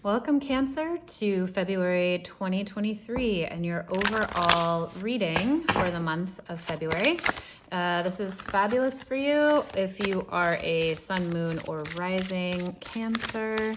Welcome, Cancer, to February 2023 and your overall reading for the month of February. This is fabulous for you if you are a sun, moon, or rising Cancer.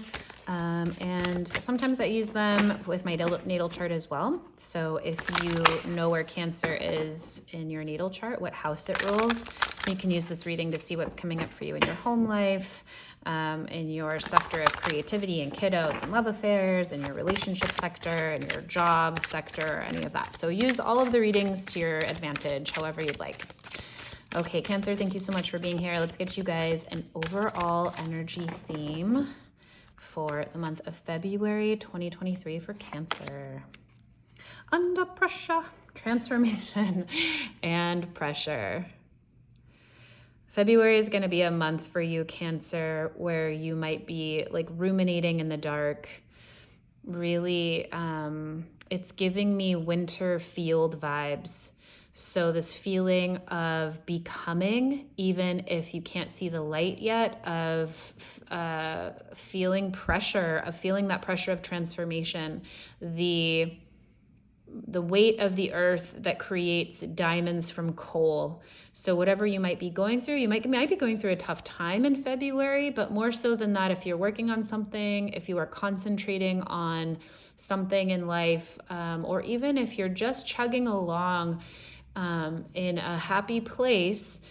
And sometimes I use them with my natal chart as well. So if you know where Cancer is in your natal chart, what house it rules, you can use this reading to see what's coming up for you in your home life, in your sector of creativity and kiddos and love affairs, in your relationship sector and your job sector, any of that. So use all of the readings to your advantage, however you'd like. Okay, Cancer, thank you so much for being here. Let's get you guys an overall energy theme for the month of February 2023 for Cancer. Under pressure, transformation, and pressure. February is going to be a month for you, Cancer, where you might be like ruminating in the dark. Really, it's giving me winter field vibes. So this feeling of becoming, even if you can't see the light yet, of feeling pressure, of feeling that pressure of transformation, the weight of the earth that creates diamonds from coal. So whatever you might be going through, you might be going through a tough time in February, but more so than that, if you're working on something, if you are concentrating on something in life, or even if you're just chugging along in a happy place,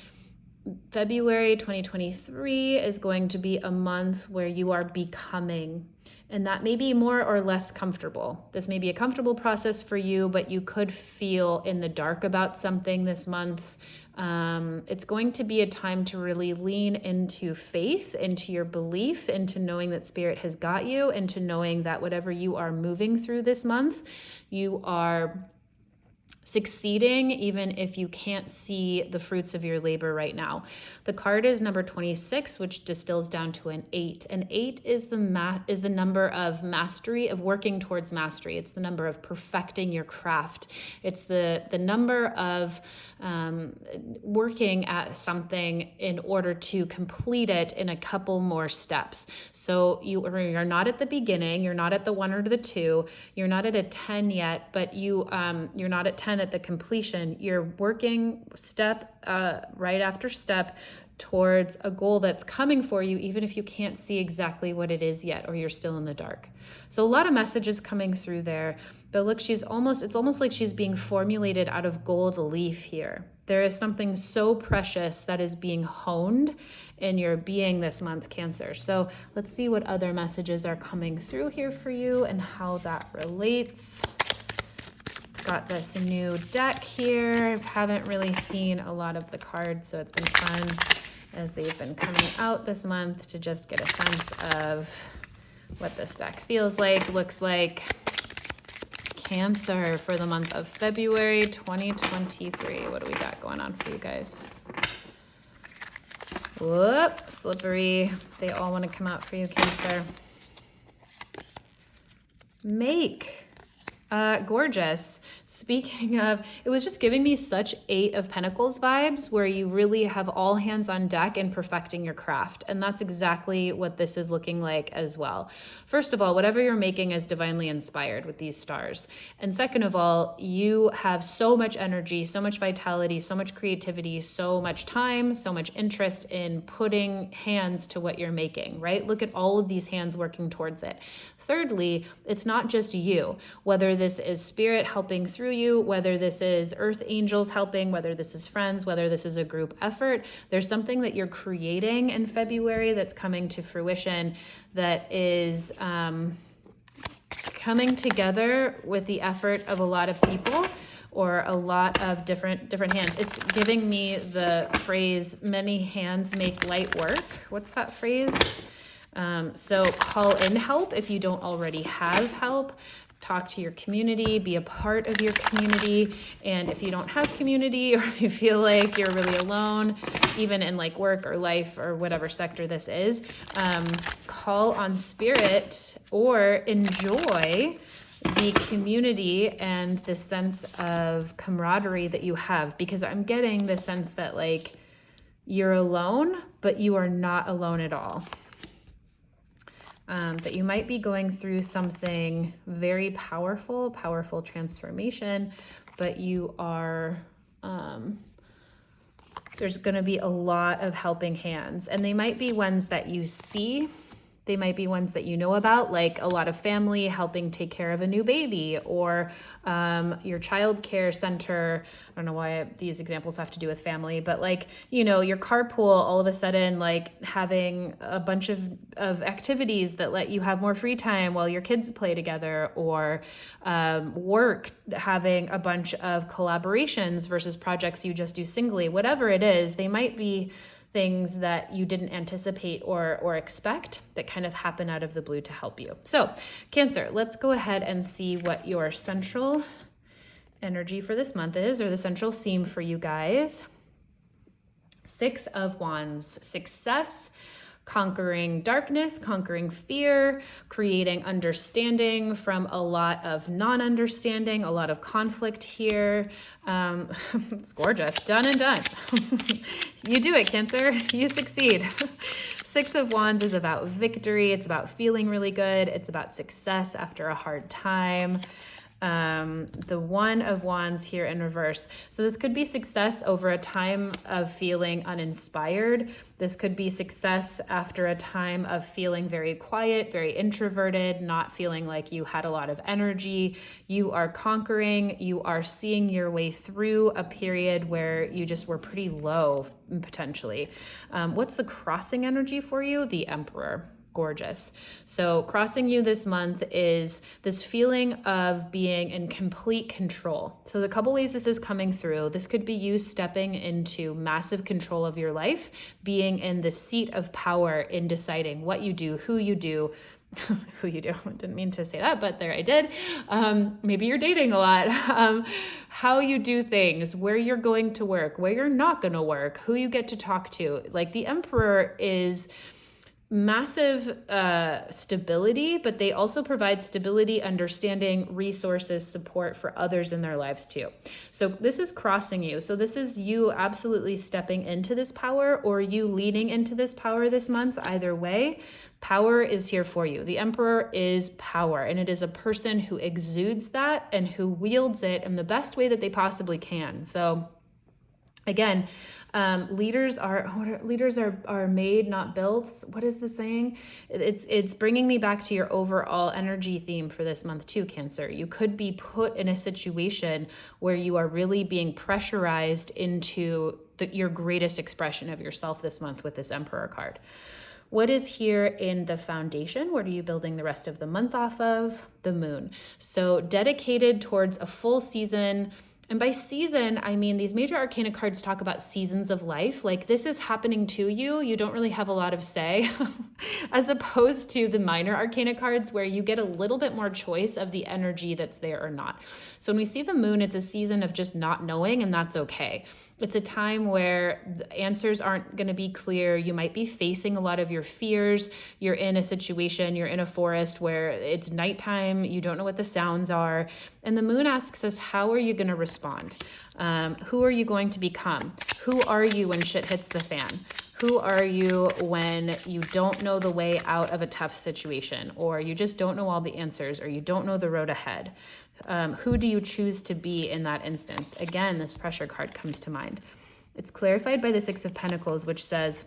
February 2023 is going to be a month where you are becoming. And that may be more or less comfortable. This may be a comfortable process for you, but you could feel in the dark about something this month. It's going to be a time to really lean into faith, into your belief, into knowing that Spirit has got you, into knowing that whatever you are moving through this month, you are succeeding even if you can't see the fruits of your labor right now. The card is number 26, which distills down to an 8. An 8 is the number of mastery, of working towards mastery. It's the number of perfecting your craft. It's the number of working at something in order to complete it in a couple more steps. So you're not at the beginning, you're not at the 1 or the 2, you're not at a 10 yet, but you're not at 10 at the completion. You're working step right after step towards a goal that's coming for you, even if you can't see exactly what it is yet, or you're still in the dark. So a lot of messages coming through there, but look, it's almost like she's being formulated out of gold leaf here. There is something so precious that is being honed in your being this month, Cancer. So let's see what other messages are coming through here for you and how that relates. Got this new deck here. Haven't really seen a lot of the cards, so it's been fun as they've been coming out this month to just get a sense of what this deck feels like, looks like. Cancer for the month of February 2023. What do we got going on for you guys? Whoop, slippery. They all want to come out for you, Cancer. Make. Gorgeous. Speaking of, it was just giving me such 8 of Pentacles vibes where you really have all hands on deck in perfecting your craft. And that's exactly what this is looking like as well. First of all, whatever you're making is divinely inspired with these stars. And second of all, you have so much energy, so much vitality, so much creativity, so much time, so much interest in putting hands to what you're making, right? Look at all of these hands working towards it. Thirdly, it's not just you, whether this is Spirit helping through you, whether this is earth angels helping, whether this is friends, whether this is a group effort. There's something that you're creating in February that's coming to fruition that is coming together with the effort of a lot of people or a lot of different hands. It's giving me the phrase, many hands make light work. What's that phrase? So call in help if you don't already have help. Talk to your community, be a part of your community. And if you don't have community, or if you feel like you're really alone, even in like work or life or whatever sector this is, call on Spirit or enjoy the community and the sense of camaraderie that you have, because I'm getting the sense that like you're alone, but you are not alone at all. that you might be going through something very powerful transformation, but you are, there's going to be a lot of helping hands, and they might be ones that you see. They might be ones that you know about, like a lot of family helping take care of a new baby, or your child care center. I don't know why these examples have to do with family, but like, you know, your carpool all of a sudden, like having a bunch of activities that let you have more free time while your kids play together, or work having a bunch of collaborations versus projects you just do singly. Whatever it is, they might be things that you didn't anticipate or expect that kind of happen out of the blue to help you. So Cancer, let's go ahead and see what your central energy for this month is, or the central theme for you guys. 6 of Wands, success, conquering darkness, conquering fear, creating understanding from a lot of non-understanding, a lot of conflict here. It's gorgeous. Done and done. You do it, Cancer. You succeed. 6 of Wands is about victory. It's about feeling really good. It's about success after a hard time. The 1 of Wands here in reverse. So this could be success over a time of feeling uninspired. This could be success after a time of feeling very quiet, very introverted, not feeling like you had a lot of energy. You are conquering, you are seeing your way through a period where you just were pretty low, potentially. What's the crossing energy for you? The Emperor. Gorgeous. So crossing you this month is this feeling of being in complete control. So the couple ways this is coming through, this could be you stepping into massive control of your life, being in the seat of power in deciding what you do, who you do, who you do. I didn't mean to say that, but there I did. Maybe you're dating a lot. How you do things, where you're going to work, where you're not going to work, who you get to talk to. Like the Emperor is massive stability, but they also provide stability, understanding, resources, support for others in their lives too. So this is crossing you. So this is you absolutely stepping into this power, or you leaning into this power this month. Either way, power is here for you. The Emperor is power, and it is a person who exudes that and who wields it in the best way that they possibly can. So again, leaders are made, not built. What is the saying? It's bringing me back to your overall energy theme for this month too, Cancer. You could be put in a situation where you are really being pressurized into your greatest expression of yourself this month with this Emperor card. What is here in the foundation? What are you building the rest of the month off of? The Moon. So dedicated towards a full season. And by season, I mean these major arcana cards talk about seasons of life. Like this is happening to you. You don't really have a lot of say, as opposed to the minor arcana cards where you get a little bit more choice of the energy that's there or not. So when we see the Moon, it's a season of just not knowing, and that's okay. It's a time where the answers aren't going to be clear. You might be facing a lot of your fears. You're in a situation, you're in a forest where it's nighttime, you don't know what the sounds are. And the Moon asks us, how are you going to respond? Who are you going to become? Who are you when shit hits the fan? Who are you when you don't know the way out of a tough situation, or you just don't know all the answers, or you don't know the road ahead? Who do you choose to be in that instance? Again, this pressure card comes to mind. It's clarified by the 6 of Pentacles, which says,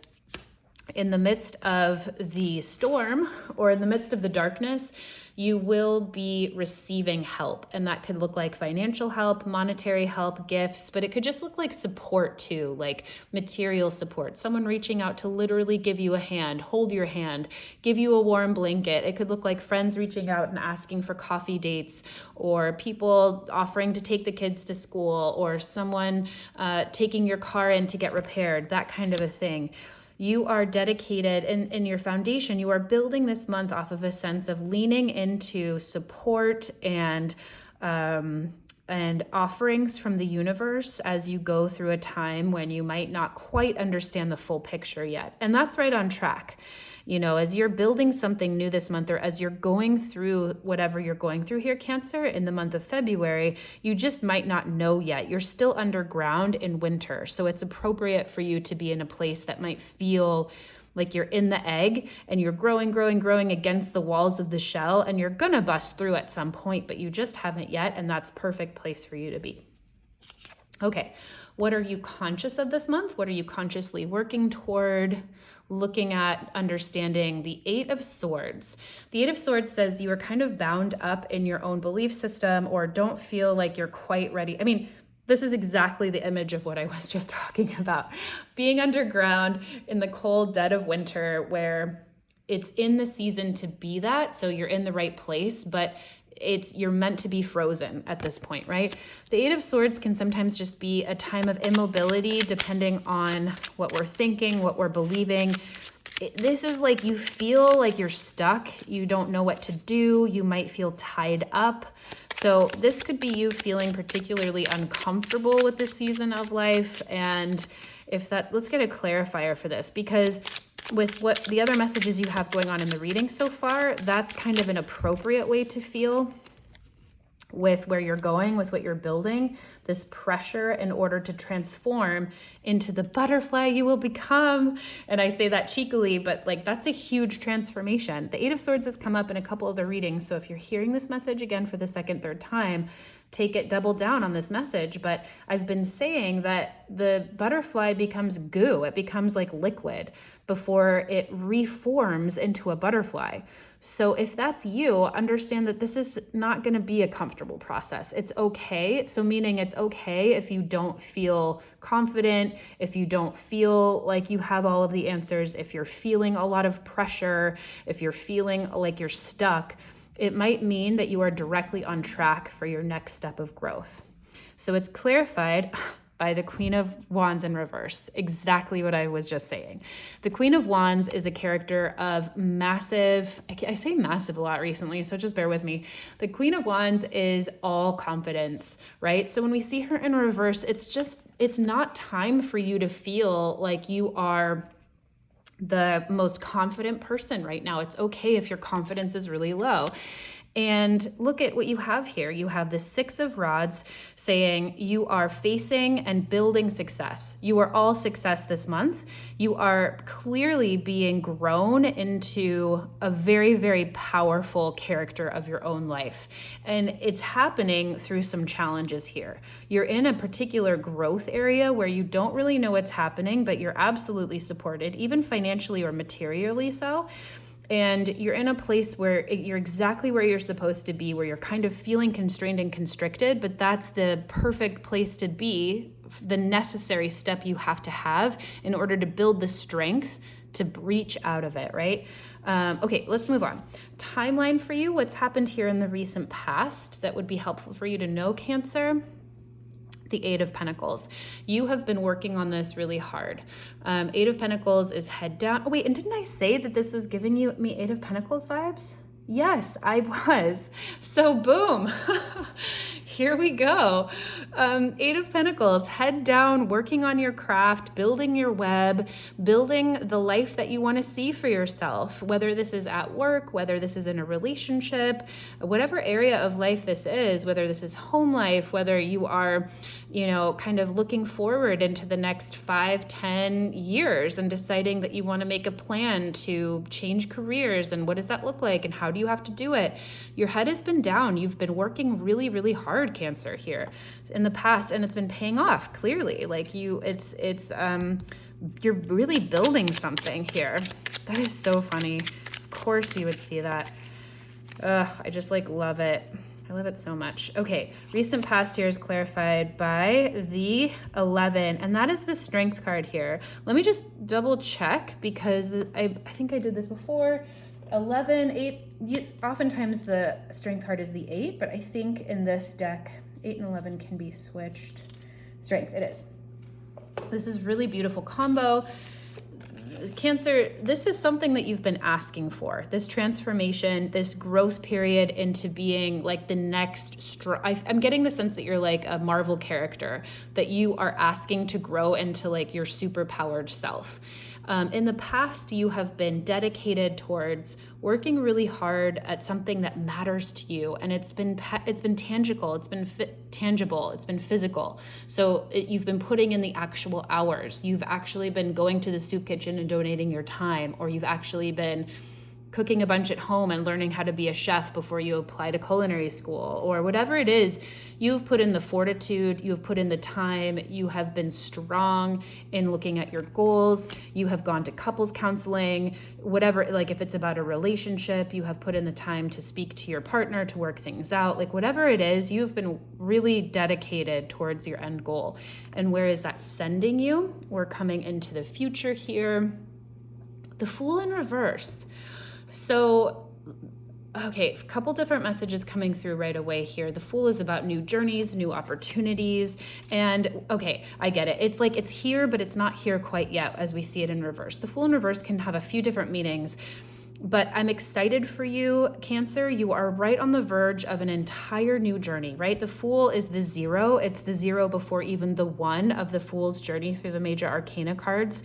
in the midst of the storm, or in the midst of the darkness, you will be receiving help. And that could look like financial help, monetary help, gifts, but it could just look like support too, like material support. Someone reaching out to literally give you a hand, hold your hand, give you a warm blanket. It could look like friends reaching out and asking for coffee dates, or people offering to take the kids to school, or someone taking your car in to get repaired, that kind of a thing. You are dedicated in your foundation. You are building this month off of a sense of leaning into support and offerings from the universe as you go through a time when you might not quite understand the full picture yet. And that's right on track. You know, as you're building something new this month, or as you're going through whatever you're going through here, Cancer, in the month of February, you just might not know yet. You're still underground in winter. So it's appropriate for you to be in a place that might feel Like you're in the egg and you're growing against the walls of the shell, and you're gonna bust through at some point, but you just haven't yet, and that's perfect place for you to be. Okay, what are you conscious of this month? What are you consciously working toward? Looking at understanding the Eight of Swords. The Eight of Swords says you are kind of bound up in your own belief system or don't feel like you're quite ready. I mean, this is exactly the image of what I was just talking about. Being underground in the cold dead of winter where it's in the season to be that, so you're in the right place, but you're meant to be frozen at this point, right? The Eight of Swords can sometimes just be a time of immobility depending on what we're thinking, what we're believing. This is like you feel like you're stuck. You don't know what to do. You might feel tied up. So this could be you feeling particularly uncomfortable with this season of life. And let's get a clarifier for this, because with what the other messages you have going on in the reading so far, that's kind of an appropriate way to feel with where you're going, with what you're building, this pressure in order to transform into the butterfly you will become. And I say that cheekily, but like that's a huge transformation. The Eight of Swords has come up in a couple of the readings. So if you're hearing this message again for the second, third time, take it double down on this message. But I've been saying that the butterfly becomes goo. It becomes like liquid before it reforms into a butterfly. So if that's you, understand that this is not going to be a comfortable process. It's okay. So meaning it's okay if you don't feel confident, if you don't feel like you have all of the answers, if you're feeling a lot of pressure, if you're feeling like you're stuck. It might mean that you are directly on track for your next step of growth. So it's clarified by the Queen of Wands in reverse, exactly what I was just saying. The Queen of Wands is a character of massive, I say massive a lot recently, so just bear with me. The Queen of Wands is all confidence, right? So when we see her in reverse, it's not time for you to feel like you are the most confident person right now. It's okay if your confidence is really low. And look at what you have here. You have the Six of Rods saying you are facing and building success. You are all success this month. You are clearly being grown into a very, very powerful character of your own life. And it's happening through some challenges here. You're in a particular growth area where you don't really know what's happening, but you're absolutely supported, even financially or materially so. And you're in a place where you're exactly where you're supposed to be, where you're kind of feeling constrained and constricted, but that's the perfect place to be, the necessary step you have to have in order to build the strength to reach out of it, right? Okay, let's move on. Timeline for you, what's happened here in the recent past that would be helpful for you to know, Cancer? The Eight of Pentacles. You have been working on this really hard. Eight of Pentacles is head down. Oh wait, and didn't I say that this was giving me Eight of Pentacles vibes? Yes, I was. So boom, here we go. Eight of Pentacles, head down, working on your craft, building your web, building the life that you want to see for yourself, whether this is at work, whether this is in a relationship, whatever area of life this is, whether this is home life, whether you are, kind of looking forward into the next 5-10 years and deciding that you want to make a plan to change careers, and what does that look like and how do you have to do it? Your head has been down. You've been working really, really hard, Cancer, here in the past, and it's been paying off clearly. Like you're really building something here. That is so funny. Of course you would see that. I just love it. I love it so much. Okay, recent past years clarified by the 11, and that is the Strength card here. Let me just double check because I think I did this before. 11, 8, oftentimes the Strength card is the 8, but I think in this deck, 8 and 11 can be switched. Strength, it is. This is really beautiful combo. Cancer, this is something that you've been asking for, this transformation, this growth period into being like the next, I'm getting the sense that you're like a Marvel character, that you are asking to grow into like your super powered self. In the past, you have been dedicated towards working really hard at something that matters to you, and it's been tangible, it's been tangible, it's been physical. So you've been putting in the actual hours. You've actually been going to the soup kitchen and donating your time, or you've actually been cooking a bunch at home and learning how to be a chef before you apply to culinary school, or whatever it is. You've put in the fortitude, you've put in the time, you have been strong in looking at your goals, you have gone to couples counseling, whatever, like if it's about a relationship, you have put in the time to speak to your partner, to work things out, like whatever it is, you've been really dedicated towards your end goal. And where is that sending you? We're coming into the future here. The Fool in reverse. So, okay, a couple different messages coming through right away here. The Fool is about new journeys, new opportunities, and okay, I get it. It's like it's here, but it's not here quite yet as we see it in reverse. The Fool in reverse can have a few different meanings, but I'm excited for you, Cancer. You are right on the verge of an entire new journey, right? The Fool is the 0. It's the 0 before even the 1 of the Fool's journey through the major arcana cards.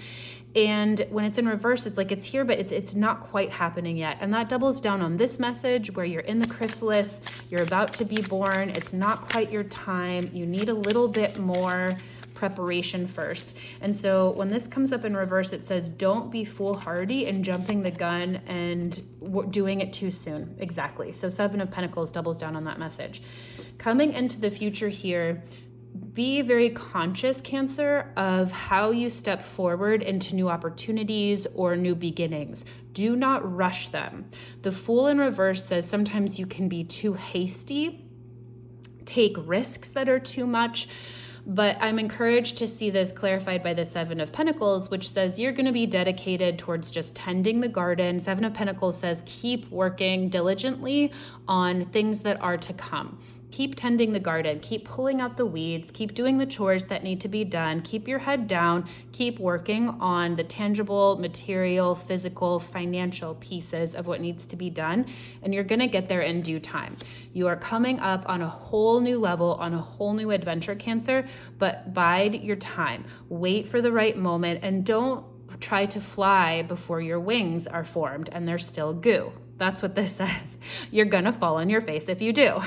And when it's in reverse, it's like it's here, but it's not quite happening yet. And that doubles down on this message where you're in the chrysalis, you're about to be born, it's not quite your time, you need a little bit more preparation first. And so when this comes up in reverse, it says, don't be foolhardy and jumping the gun and doing it too soon. Exactly. So 7 of Pentacles doubles down on that message. Coming into the future here, be very conscious, Cancer, of how you step forward into new opportunities or new beginnings. Do not rush them. The Fool in reverse says sometimes you can be too hasty, take risks that are too much. But I'm encouraged to see this clarified by the 7 of Pentacles, which says you're going to be dedicated towards just tending the garden. 7 of Pentacles says keep working diligently on things that are to come. Keep tending the garden, keep pulling out the weeds, keep doing the chores that need to be done, keep your head down, keep working on the tangible, material, physical, financial pieces of what needs to be done, and you're gonna get there in due time. You are coming up on a whole new level, on a whole new adventure, Cancer, but bide your time. Wait for the right moment, and don't try to fly before your wings are formed and they're still goo. That's what this says. You're gonna fall on your face if you do.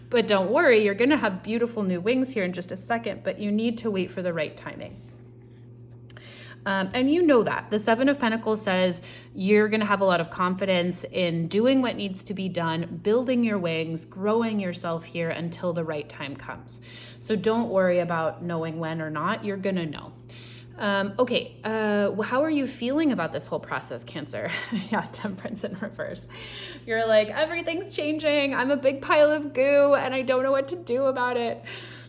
But don't worry, you're gonna have beautiful new wings here in just a second, but you need to wait for the right timing. And you know that. The 7 of Pentacles says you're gonna have a lot of confidence in doing what needs to be done, building your wings, growing yourself here until the right time comes. So don't worry about knowing when or not, you're gonna know. Okay, how are you feeling about this whole process, Cancer? Yeah, Temperance in reverse. You're like, everything's changing. I'm a big pile of goo and I don't know what to do about it.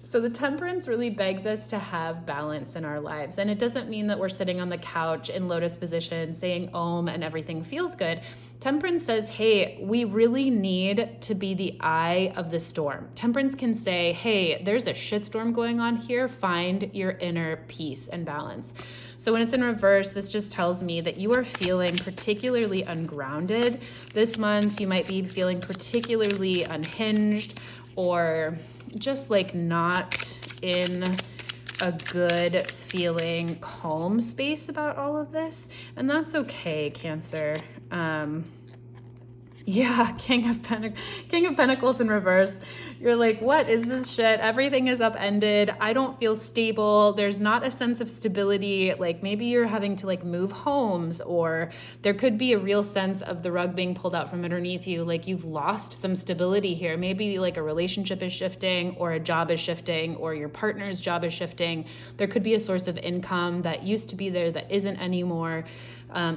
So the Temperance really begs us to have balance in our lives. And it doesn't mean that we're sitting on the couch in lotus position saying Om and everything feels good. Temperance says, hey, we really need to be the eye of the storm. Temperance can say, hey, there's a shitstorm going on here. Find your inner peace and balance. So when it's in reverse, this just tells me that you are feeling particularly ungrounded. This month, you might be feeling particularly unhinged or just like not in a good feeling calm space about all of this. And that's okay, Cancer. Yeah, King of Pentacles in reverse. You're like, what is this shit? Everything is upended. I don't feel stable. There's not a sense of stability. Like maybe you're having to like move homes, or there could be a real sense of the rug being pulled out from underneath you. Like you've lost some stability here. Maybe like a relationship is shifting, or a job is shifting, or your partner's job is shifting. There could be a source of income that used to be there that isn't anymore.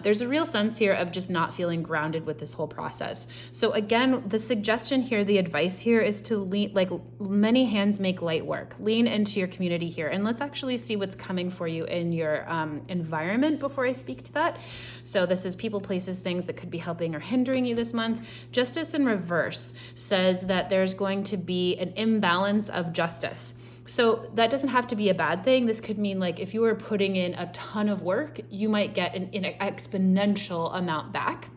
There's a real sense here of just not feeling grounded with this whole process. So again, the suggestion here, the advice here is to lean, like many hands make light work. Lean into your community here. And let's actually see what's coming for you in your environment before I speak to that. So this is people, places, things that could be helping or hindering you this month. Justice in reverse says that there's going to be an imbalance of justice. So that doesn't have to be a bad thing. This could mean like if you were putting in a ton of work, you might get an exponential amount back.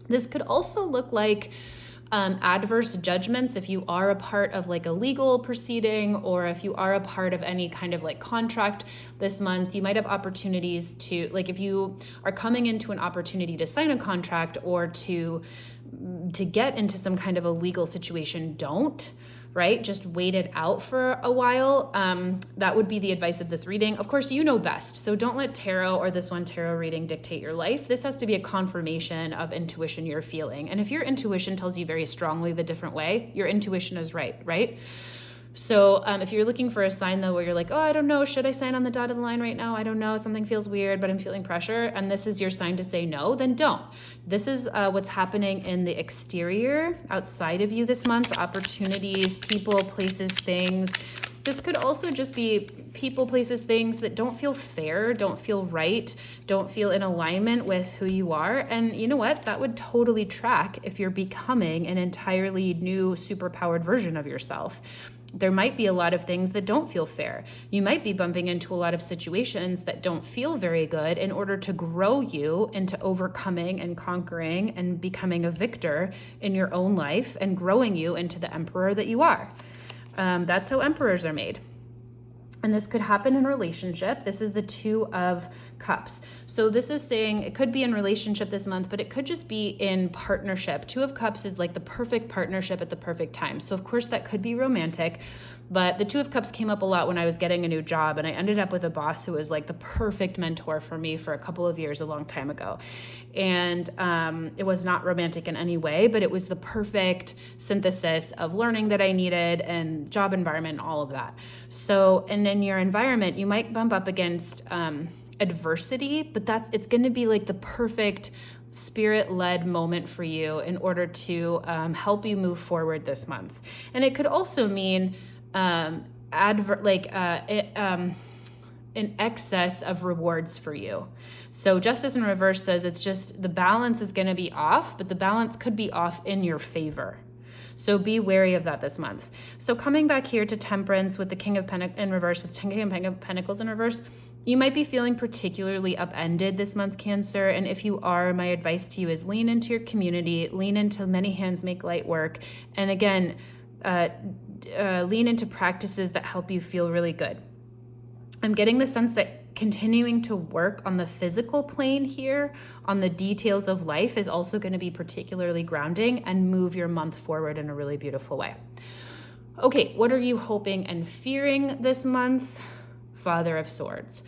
This could also look like adverse judgments. If you are a part of like a legal proceeding, or if you are a part of any kind of like contract this month, you might have opportunities to, like, if you are coming into an opportunity to sign a contract or to get into some kind of a legal situation, don't. Right? Just wait it out for a while. That would be the advice of this reading. Of course, you know best. So don't let tarot or this one tarot reading dictate your life. This has to be a confirmation of intuition you're feeling. And if your intuition tells you very strongly the different way, your intuition is right, right? So if you're looking for a sign though, where you're like, oh, I don't know, should I sign on the dotted line right now? I don't know, something feels weird, but I'm feeling pressure. And this is your sign to say no, then don't. This is what's happening in the exterior outside of you this month, opportunities, people, places, things. This could also just be people, places, things that don't feel fair, don't feel right, don't feel in alignment with who you are. And you know what? That would totally track if you're becoming an entirely new, superpowered version of yourself. There might be a lot of things that don't feel fair. You might be bumping into a lot of situations that don't feel very good in order to grow you into overcoming and conquering and becoming a victor in your own life and growing you into the emperor that you are. That's how emperors are made. And this could happen in a relationship. This is the Two of Cups. So this is saying it could be in relationship this month, but it could just be in partnership. Two of Cups is like the perfect partnership at the perfect time. So of course that could be romantic, but the Two of Cups came up a lot when I was getting a new job, and I ended up with a boss who was like the perfect mentor for me for a couple of years, a long time ago. And it was not romantic in any way, but it was the perfect synthesis of learning that I needed and job environment and all of that. So, and in your environment, you might bump up against adversity, but it's going to be like the perfect spirit-led moment for you in order to help you move forward this month. And it could also mean an excess of rewards for you. So Justice in reverse says it's just the balance is going to be off, but the balance could be off in your favor. So be wary of that this month. So coming back here to Temperance with the King of Pentacles in reverse, with King of Pentacles in reverse, you might be feeling particularly upended this month, Cancer. And if you are, my advice to you is lean into your community, lean into many hands make light work. And again, lean into practices that help you feel really good. I'm getting the sense that continuing to work on the physical plane here, on the details of life, is also going to be particularly grounding and move your month forward in a really beautiful way. Okay, what are you hoping and fearing this month? Father of Swords.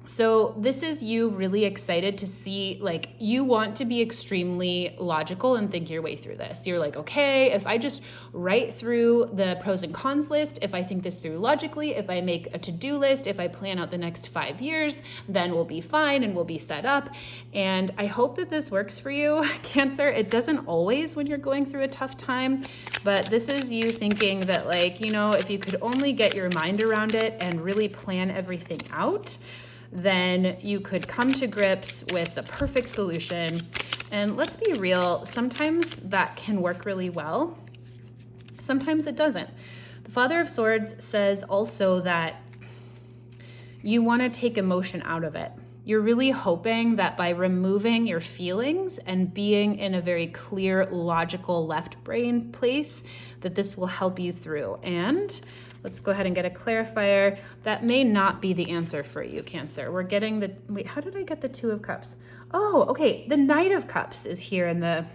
So this is you really excited to see, like, you want to be extremely logical and think your way through this. You're like, okay, if I just write through the pros and cons list, if I think this through logically, if I make a to-do list, if I plan out the next 5 years, then we'll be fine and we'll be set up. And I hope that this works for you, Cancer. It doesn't always when you're going through a tough time, but this is you thinking that, like, you know, if you could only get your mind around it and really plan everything out, then you could come to grips with the perfect solution. And let's be real, sometimes that can work really well. Sometimes it doesn't. The Father of Swords says also that you want to take emotion out of it. You're really hoping that by removing your feelings and being in a very clear, logical left brain place, that this will help you through. And let's go ahead and get a clarifier. That may not be the answer for you, Cancer. We're getting the, wait, how did I get the Two of Cups? Oh, okay. The Knight of Cups is here in the,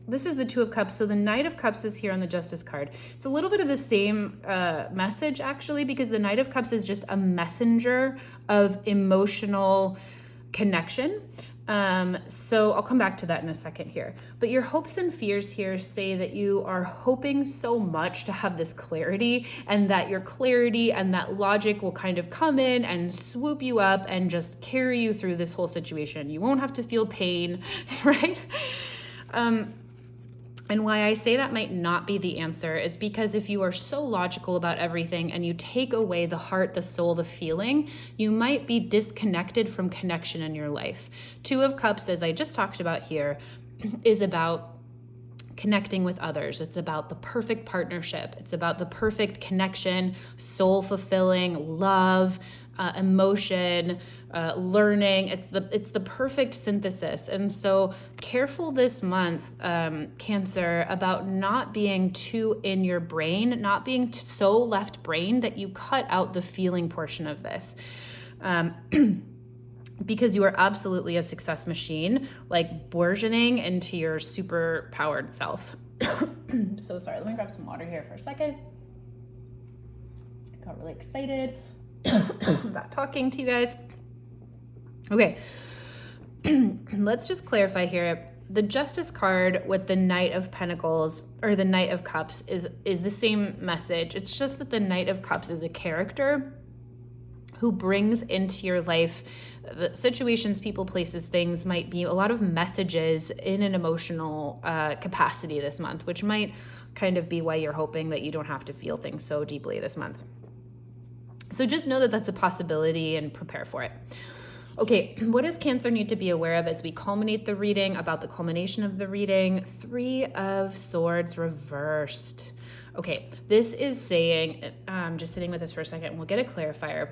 this is the Two of Cups. So the Knight of Cups is here on the Justice card. It's a little bit of the same message, actually, because the Knight of Cups is just a messenger of emotional connection. So I'll come back to that in a second here. But your hopes and fears here say that you are hoping so much to have this clarity, and that your clarity and that logic will kind of come in and swoop you up and just carry you through this whole situation. You won't have to feel pain, right? And why I say that might not be the answer is because if you are so logical about everything and you take away the heart, the soul, the feeling, you might be disconnected from connection in your life. Two of Cups, as I just talked about here, is about connecting with others. It's about the perfect partnership. It's about the perfect connection, soul fulfilling, love, emotion, learning. It's the perfect synthesis. And so careful this month, Cancer, about not being too in your brain, not being so left brain that you cut out the feeling portion of this. Because you are absolutely a success machine, like bourgeoning into your super powered self. So sorry, let me grab some water here for a second. I got really excited about talking to you guys. Okay, let's just clarify here. The Justice card with the Knight of Pentacles or the Knight of Cups is the same message. It's just that the Knight of Cups is a character who brings into your life the situations, people, places, things, might be a lot of messages in an emotional capacity this month, which might kind of be why you're hoping that you don't have to feel things so deeply this month. So just know that that's a possibility and prepare for it. Okay, what does Cancer need to be aware of as we culminate the reading, about the culmination of the reading? 3 of Swords reversed. Okay, this is saying, just sitting with this for a second, we'll get a clarifier.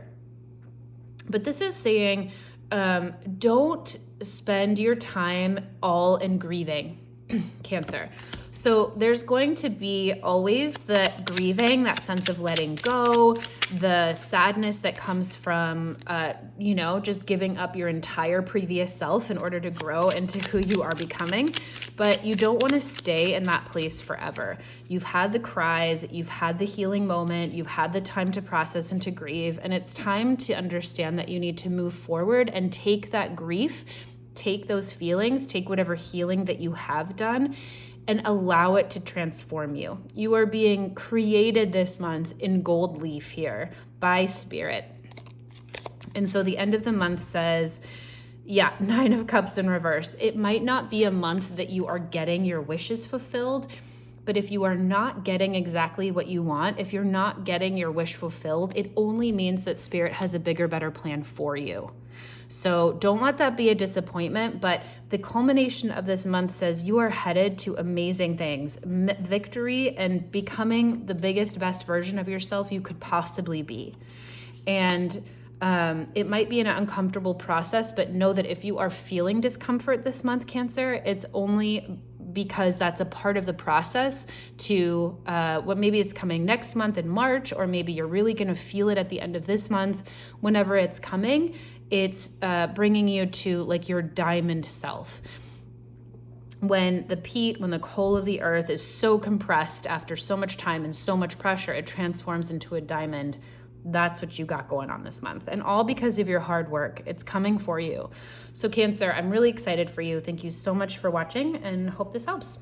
But this is saying, don't spend your time all in grieving, Cancer. So there's going to be always the grieving, that sense of letting go, the sadness that comes from, just giving up your entire previous self in order to grow into who you are becoming. But you don't want to stay in that place forever. You've had the cries, you've had the healing moment, you've had the time to process and to grieve, and it's time to understand that you need to move forward and take that grief, take those feelings, take whatever healing that you have done, and allow it to transform you. You are being created this month in gold leaf here by Spirit. And so the end of the month says, 9 of Cups in reverse. It might not be a month that you are getting your wishes fulfilled, but if you are not getting exactly what you want, if you're not getting your wish fulfilled, it only means that Spirit has a bigger, better plan for you. So don't let that be a disappointment, but the culmination of this month says you are headed to amazing things, victory, and becoming the biggest, best version of yourself you could possibly be. And it might be an uncomfortable process, but know that if you are feeling discomfort this month, Cancer, it's only because that's a part of the process to maybe it's coming next month in March, or maybe you're really going to feel it at the end of this month. Whenever it's coming, it's bringing you to like your diamond self. When the coal of the earth is so compressed after so much time and so much pressure, it transforms into a diamond. That's what you got going on this month. And all because of your hard work. It's coming for you. So Cancer, I'm really excited for you. Thank you so much for watching and hope this helps.